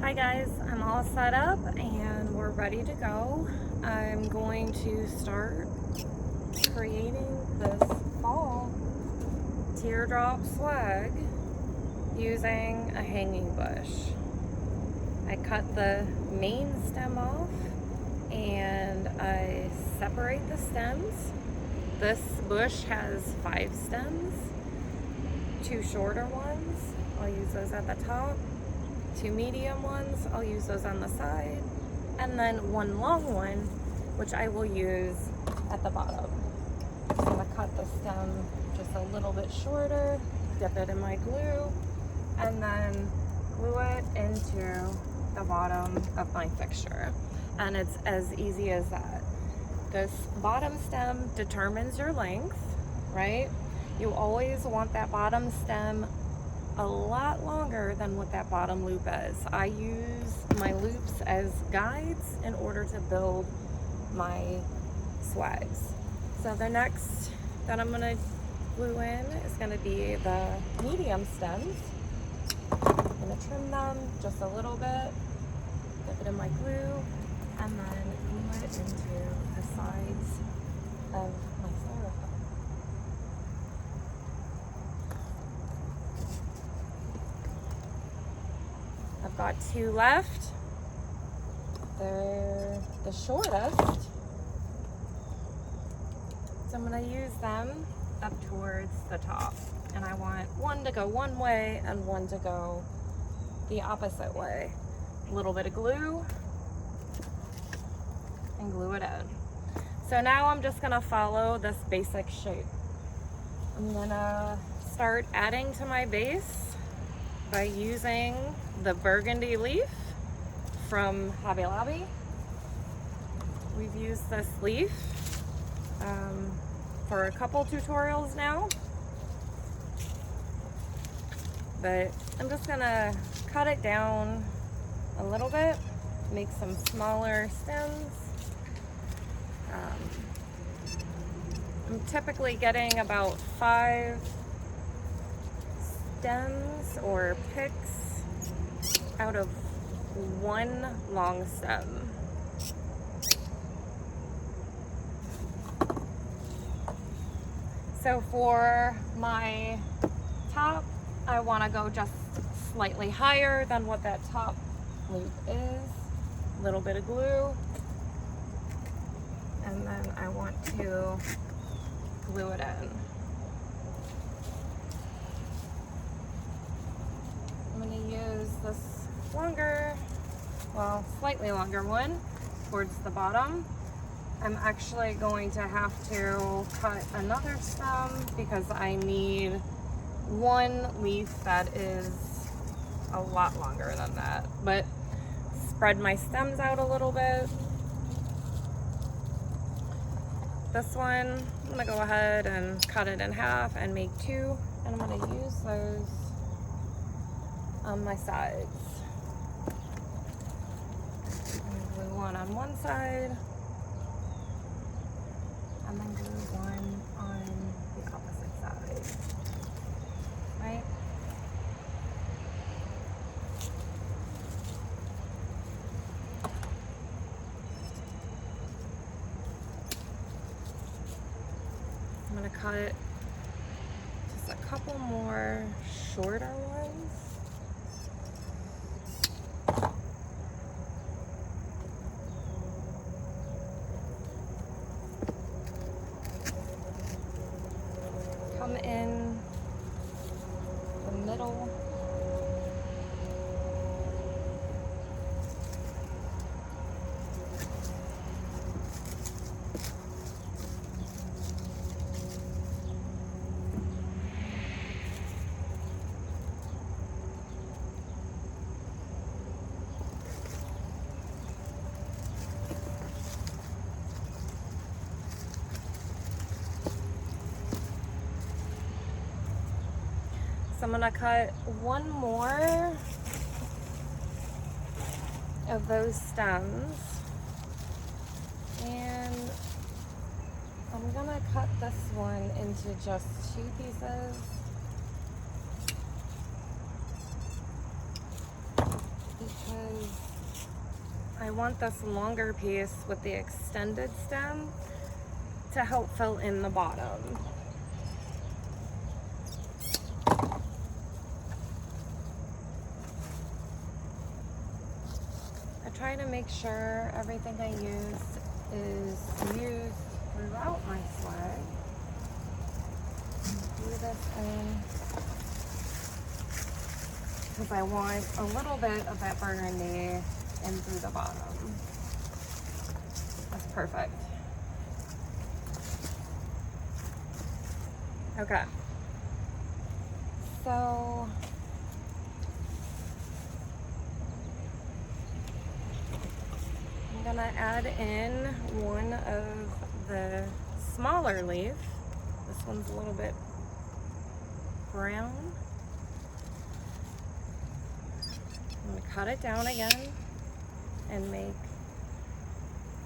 Hi guys, I'm all set up and we're ready to go. I'm going to start creating this fall teardrop swag using a hanging bush. I cut the main stem off and I separate the stems. This bush has 5 stems, 2 shorter ones, I'll use those at the top. 2 medium ones, I'll use those on the side, and then 1 long one, which I will use at the bottom. I'm gonna cut the stem just a little bit shorter, dip it in my glue, and then glue it into the bottom of my fixture. And it's as easy as that. This bottom stem determines your length, right? You always want that bottom stem a lot longer than what that bottom loop is. I use my loops as guides in order to build my swags. So the next that I'm gonna glue in is gonna be the medium stems. I'm gonna trim them just a little bit, dip it in my glue, and then glue it into the sides of my styrofoam. I've got 2 left. They're the shortest. So I'm gonna use them up towards the top. And I want one to go one way and one to go the opposite way. A little bit of glue and glue it in. So now I'm just gonna follow this basic shape. I'm gonna start adding to my base by using the burgundy leaf from Hobby Lobby. We've used this leaf for a couple tutorials now, but I'm just gonna cut it down a little bit, make some smaller stems. I'm typically getting about 5 stems or picks out of 1 long stem. So for my top, I want to go just slightly higher than what that top loop is. A little bit of glue, and then I want to glue it in. I'm going to use this slightly longer one towards the bottom. I'm actually going to have to cut another stem because I need 1 leaf that is a lot longer than that. But spread my stems out a little bit. This one, I'm going to go ahead and cut it in half and make 2, and I'm going to use those on my sides. Glue one on one side, and then glue one on the opposite side, right? I'm gonna cut just a couple more shorter ones. Come in the middle. So I'm gonna cut 1 more of those stems, and I'm gonna cut this one into just 2 pieces. Because I want this longer piece with the extended stem to help fill in the bottom. I try to make sure everything I use is used throughout my swag. Do this in because I want a little bit of that burgundy in through the bottom. That's perfect. Okay. So I'm gonna add in one of the smaller leaf. This one's a little bit brown. I'm gonna cut it down again and make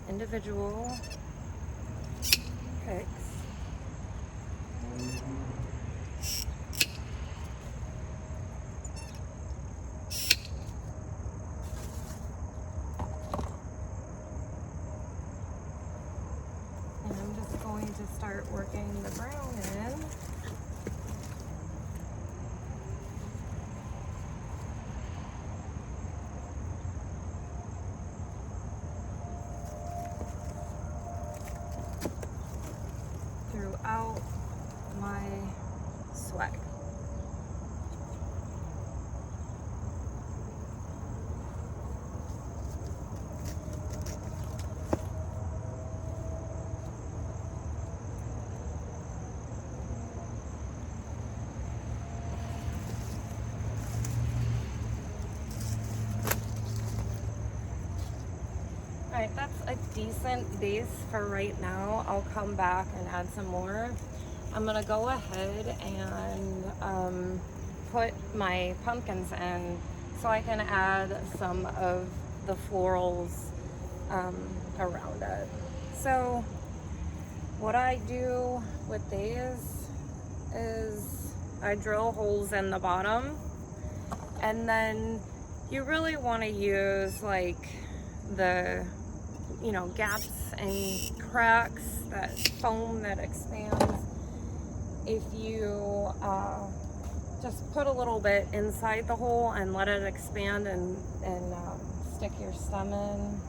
individual picks. And I'm just going to start working the brown in. Throughout my swag. Alright, that's a decent base for right now. I'll come back and add some more. I'm gonna go ahead and put my pumpkins in so I can add some of the florals around it. So what I do with these is I drill holes in the bottom, and then you really want to use like the gaps and cracks, that foam that expands. If you just put a little bit inside the hole and let it expand and stick your stem in,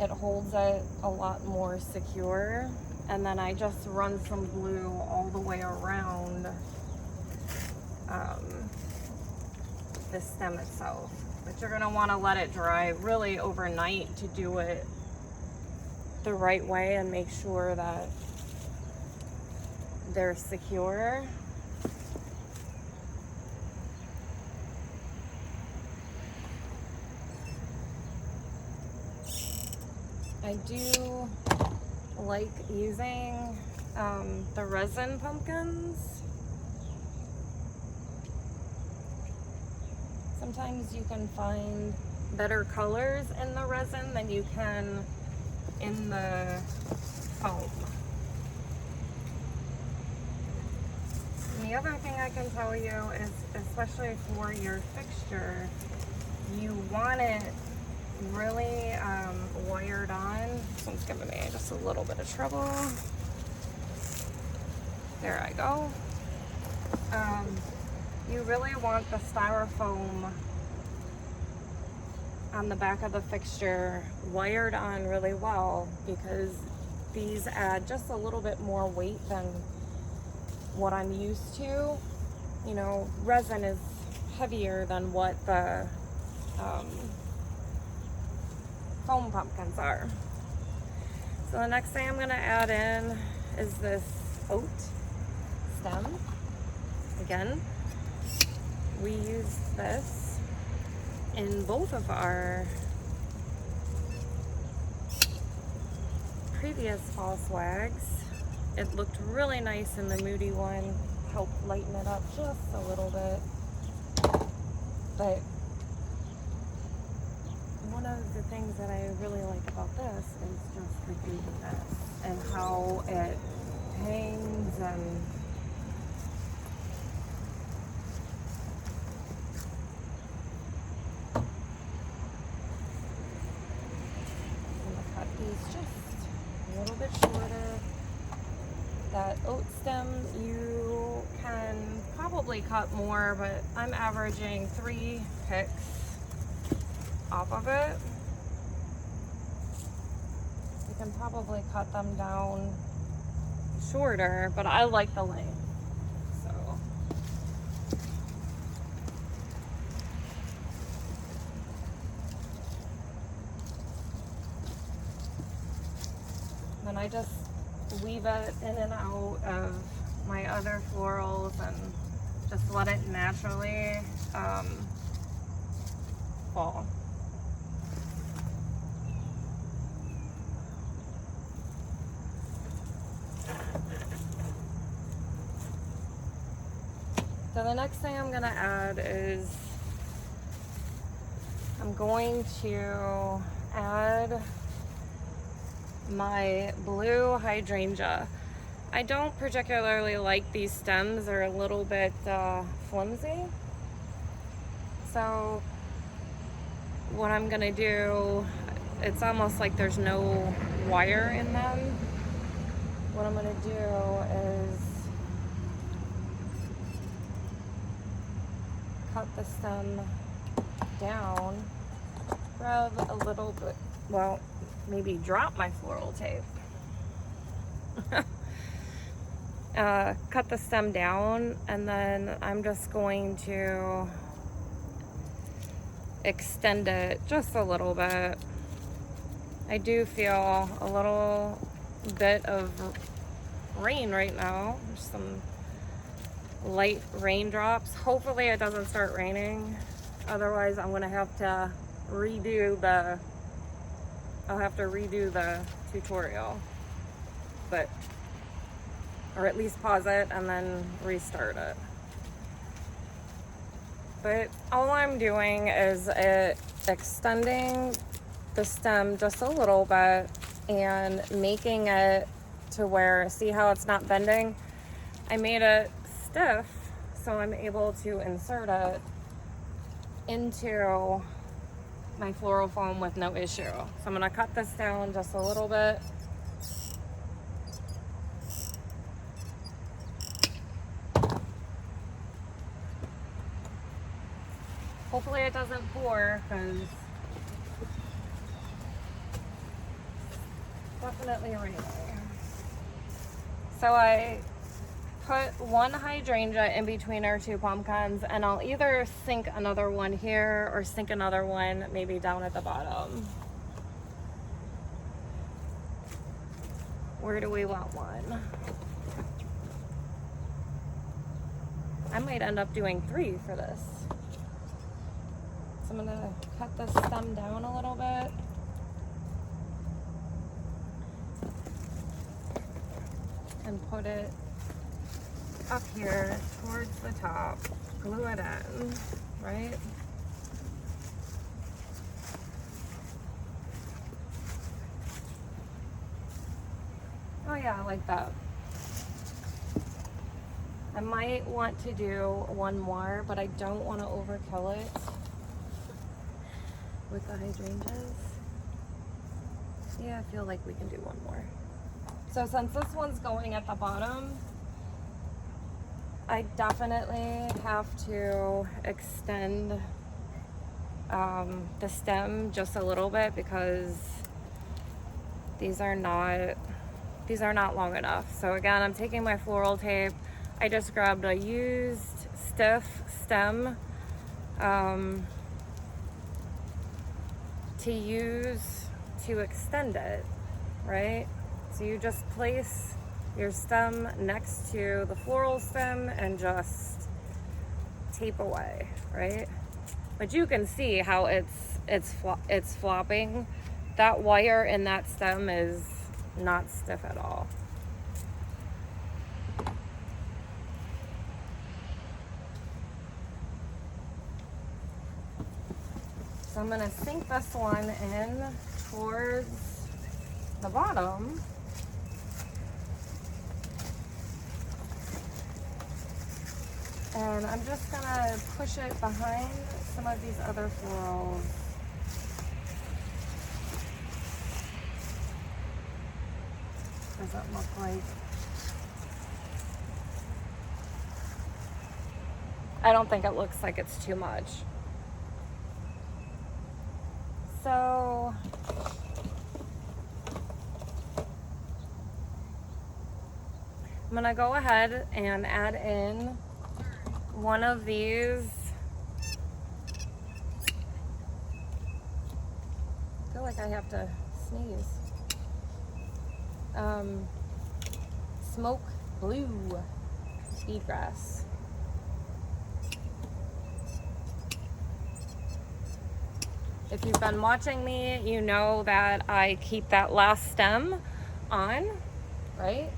it holds it a lot more secure. And then I just run some glue all the way around the stem itself. But you're gonna wanna let it dry really overnight to do it the right way and make sure that they're secure. I do like using the resin pumpkins. Sometimes you can find better colors in the resin than you can in the foam. And the other thing I can tell you is, especially for your fixture, you want it really wired on. This one's giving me just a little bit of trouble. There I go. You really want the styrofoam on the back of the fixture wired on really well, because these add just a little bit more weight than what I'm used to. You know, resin is heavier than what the foam pumpkins are. So the next thing I'm going to add in is this oat stem. Again, we use this in both of our previous fall swags. It looked really nice in the Moody one, helped lighten it up just a little bit. But one of the things that I really like about this is just the beadiness and how it hangs and probably cut more, but I'm averaging 3 picks off of it. You can probably cut them down shorter, but I like the length. So then I just weave it in and out of my other florals and just let it naturally fall. So the next thing I'm gonna add is I'm going to add my blue hydrangea. I don't particularly like these stems. They're a little bit flimsy. So what I'm gonna do, it's almost like there's no wire in them. What I'm gonna do is cut the stem down, grab a little bit, well, maybe drop my floral tape. Cut the stem down, and then I'm just going to extend it just a little bit. I do feel a little bit of rain right now. There's some light raindrops. Hopefully it doesn't start raining. Otherwise I'm gonna have to redo the tutorial. But, or at least pause it and then restart it. But all I'm doing is extending the stem just a little bit and making it to where, see how it's not bending? I made it stiff so I'm able to insert it into my floral foam with no issue. So I'm gonna cut this down just a little bit. Hopefully it doesn't pour, because definitely raining. So I put one hydrangea in between our 2 pumpkins, and I'll either sink another one here or sink another one maybe down at the bottom. Where do we want one? I might end up doing 3 for this. So I'm gonna cut the stem down a little bit. And put it up here towards the top. Glue it in, right? Oh yeah, I like that. I might want to do one more, but I don't want to overkill it with the hydrangeas. Yeah, I feel like we can do one more. So since this one's going at the bottom, I definitely have to extend the stem just a little bit, because these are not long enough. So again, I'm taking my floral tape. I just grabbed a used stiff stem to use to extend it, right? So you just place your stem next to the floral stem and just tape away, right? But you can see how it's flopping. That wire in that stem is not stiff at all. So I'm gonna sink this one in towards the bottom. And I'm just gonna push it behind some of these other florals. Does it look like? I don't think it looks like it's too much. So I'm gonna go ahead and add in one of these. I feel like I have to sneeze. Smoke blue bead grass. If you've been watching me, you know that I keep that last stem on, right?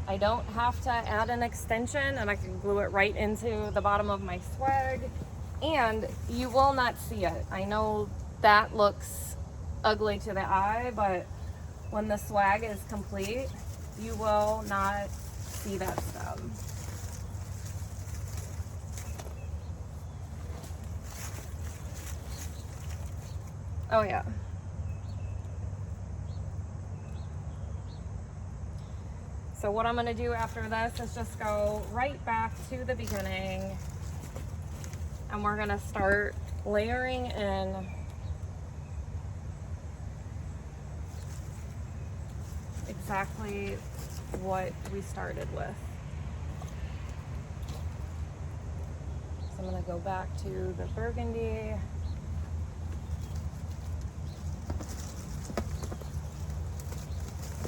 I don't have to add an extension, and I can glue it right into the bottom of my swag, and you will not see it. I know that looks ugly to the eye, but when the swag is complete, you will not see that stem. Oh yeah. So what I'm gonna do after this is just go right back to the beginning, and we're gonna start layering in exactly what we started with. So I'm gonna go back to the burgundy.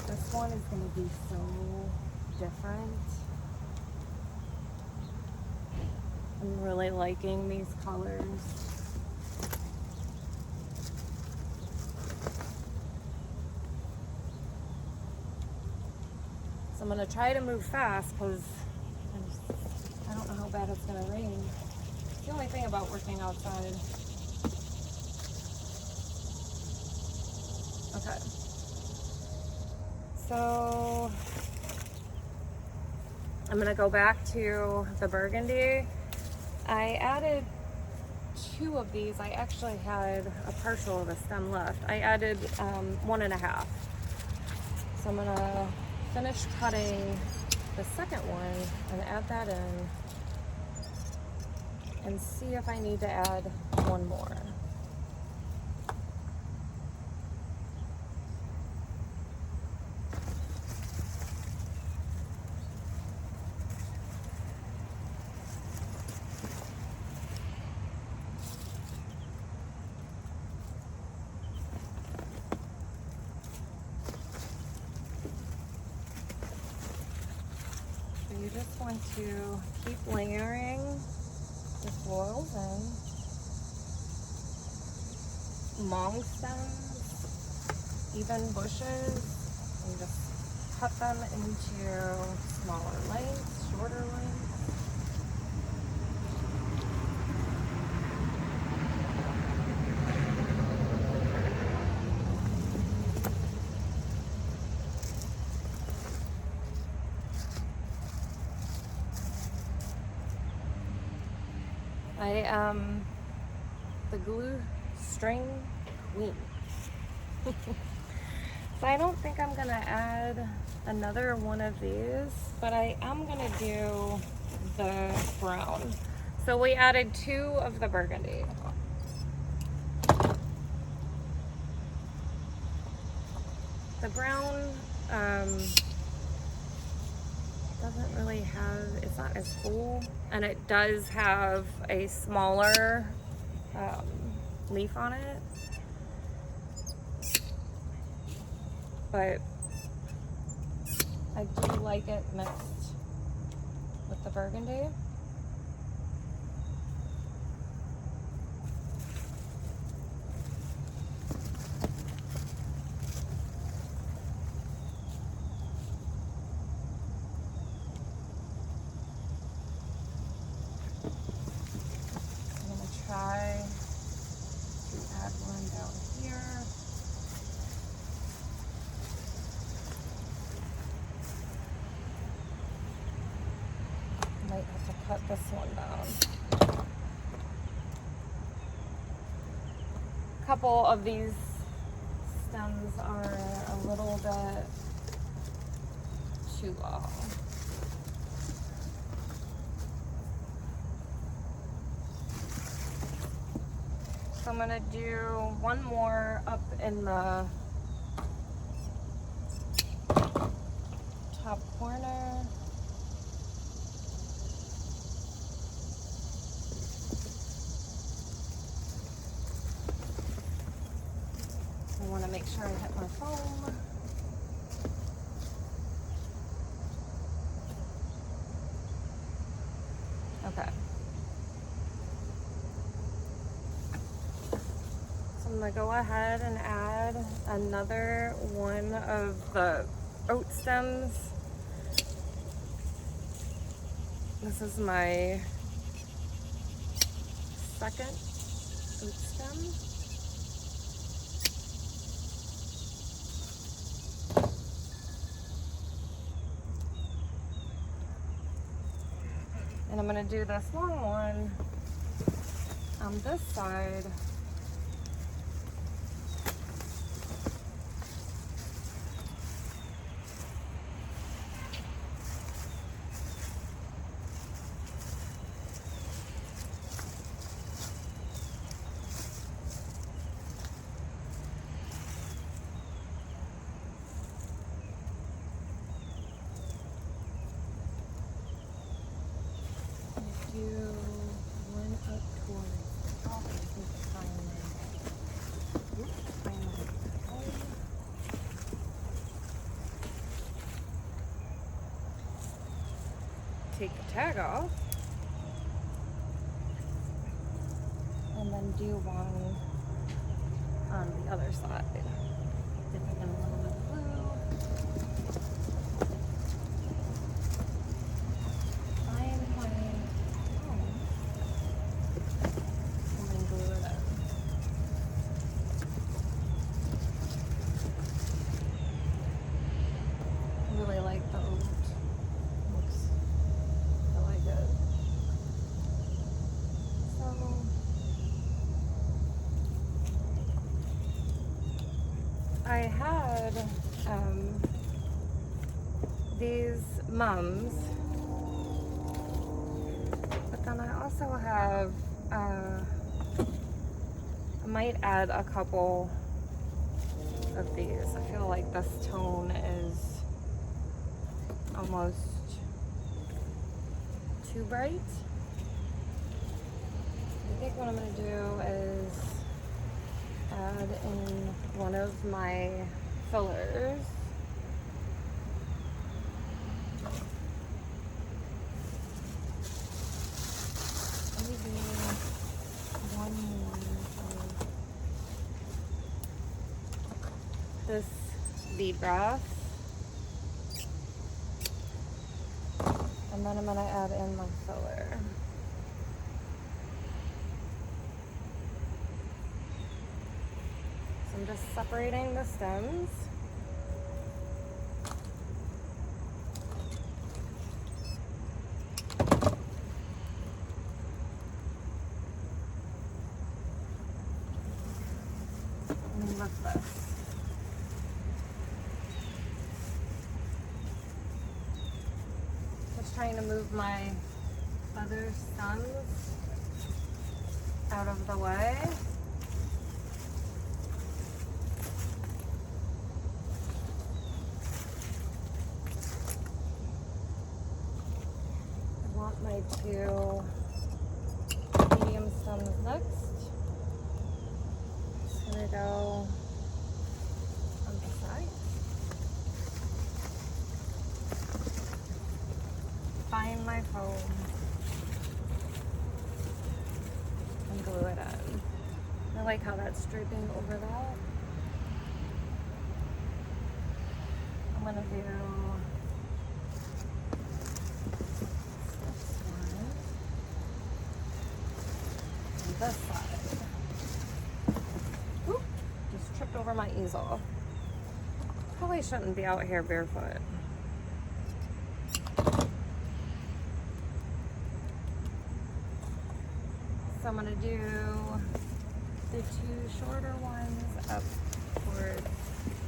This one is going to be so different. I'm really liking these colors. So I'm going to try to move fast because I don't know how bad it's going to rain. It's the only thing about working outside. Okay. So I'm gonna go back to the burgundy. I added 2 of these. I actually had a partial of a stem left. I added 1.5. So I'm gonna finish cutting the second one and add that in and see if I need to add one more. You just want to keep layering the florals in. Long stems, even bushes, and just cut them into smaller lengths, shorter lengths. I am the glue string queen. So I don't think I'm gonna add another one of these, but I am gonna do the brown. So we added 2 of the burgundy. The brown doesn't really have, it's not as full, and it does have a smaller leaf on it, but I do like it mixed with the burgundy. Try to add one down here. Might have to cut this one down. A couple of these stems are a little bit too long. So I'm gonna do one more up in the top corner. I want to make sure I hit my foam. Okay. So I'm going to go ahead and add another one of the oat stems. This is my second oat stem. And I'm going to do this long one on this side. Take the tag off and then do one on the other side. Dip it in a little bit of glue. Find my foam and then glue it in. I really like the oat. Looks really good. So I had these mums, but then I also have I might add a couple of these. I feel like this tone is almost too bright. I think what I'm going to do is add in one of my fillers. Maybe one more of this bead grass. And then I'm going to add in my filler. So I'm just separating the stems. And lift this. Trying to move my other stems out of the way. I want my two medium stems next. Just gonna go on the side. Find my foam and glue it in. I like how that's draping over that. I'm gonna do this one and this side. Oop, just tripped over my easel. Probably shouldn't be out here barefoot. So I'm gonna do the two shorter ones up towards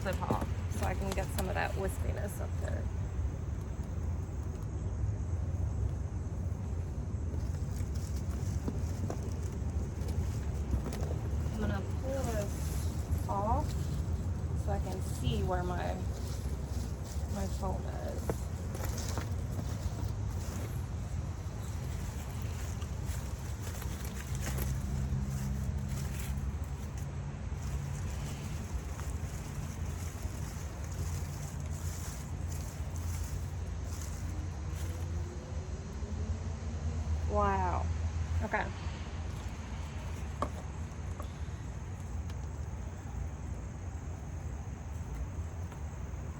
the top so I can get some of that wispiness up there. where my foam is. Wow. Okay.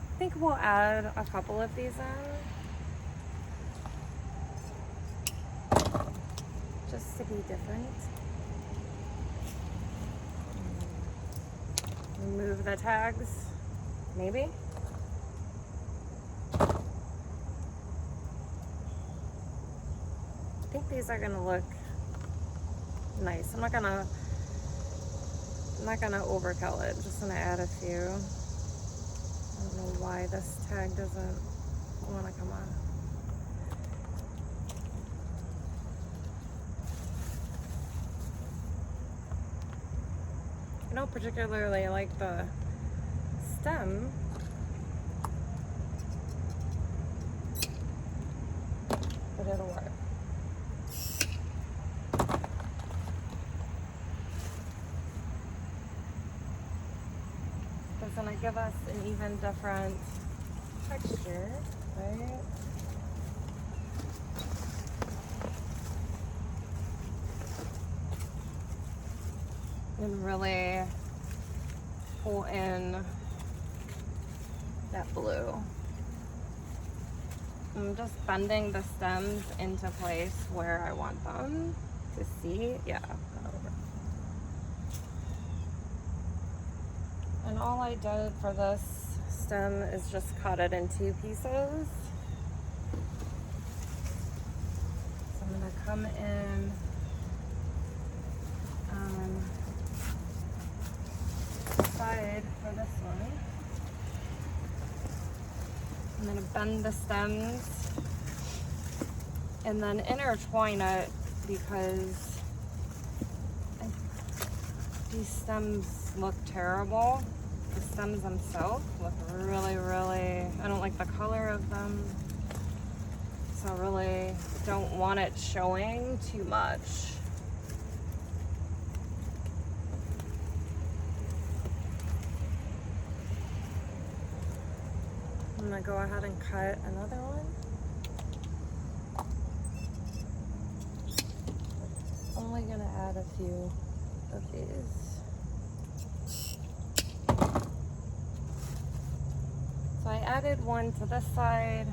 I think we'll add a couple of these in, just to be different. Remove the tags, maybe. I think these are gonna look nice. I'm not gonna overkill it. I'm just gonna add a few. I don't know why this tag doesn't want to come on. I don't particularly like the stem, but it'll work. It's gonna give us an even different texture, right? And really pull in that blue. I'm just bending the stems into place where I want them to see. Yeah, that'll work. And all I did for this stem is just cut it in 2 pieces. So I'm gonna come in side for this one. I'm gonna bend the stems and then intertwine it, because these stems look terrible. The stems themselves look really, I don't like the color of them. So I really don't want it showing too much. I'm gonna go ahead and cut another one. Only gonna add a few of these. So I added one to this side.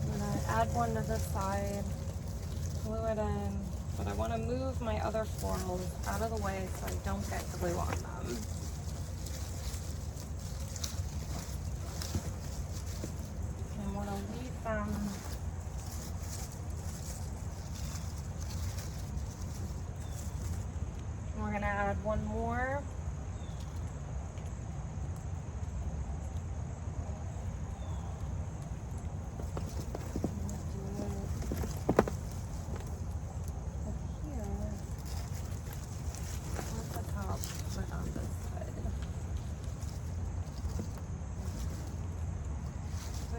I'm gonna add one to this side, glue it in, but I want to move my other florals out of the way so I don't get glue on them. I want to leave them we're going to add one more.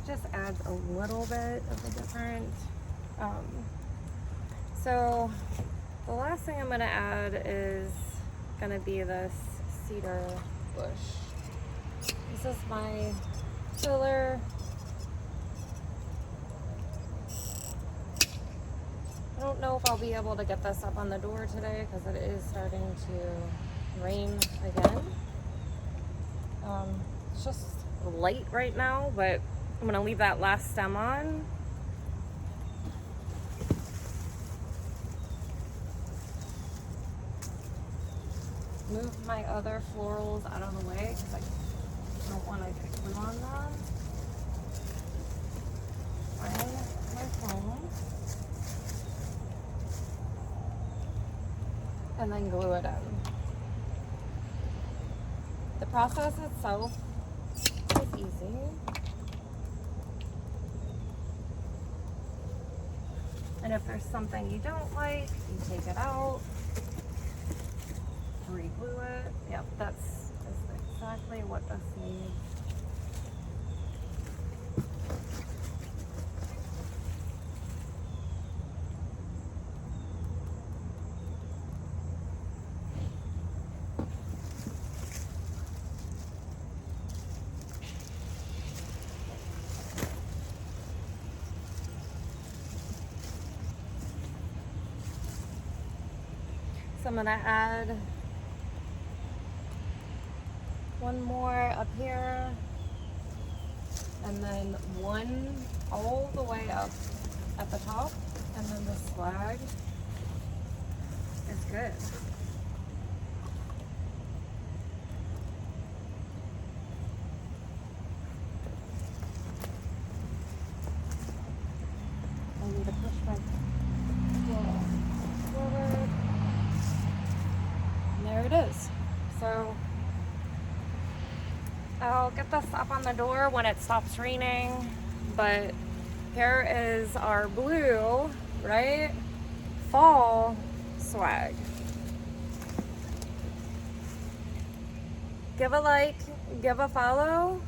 Just adds a little bit of a different so the last thing I'm going to add is going to be this cedar bush. This is my filler. I don't know if I'll be able to get this up on the door today because it is starting to rain again. It's just light right now, but I'm gonna leave that last stem on. Move my other florals out of the way because I don't want to get glue on them. Find my foam. And then glue it in. The process itself is easy. And if there's something you don't like, you take it out, re-glue it. Yep, that's the exact exactly what this needs. So I'm gonna add one more up here, and then one all the way up at the top, and then the swag is good. I need to push my forward. And there it is. So I'll get this up on the door when it stops raining, but here is our blue, right? Fall swag. Give a like, give a follow.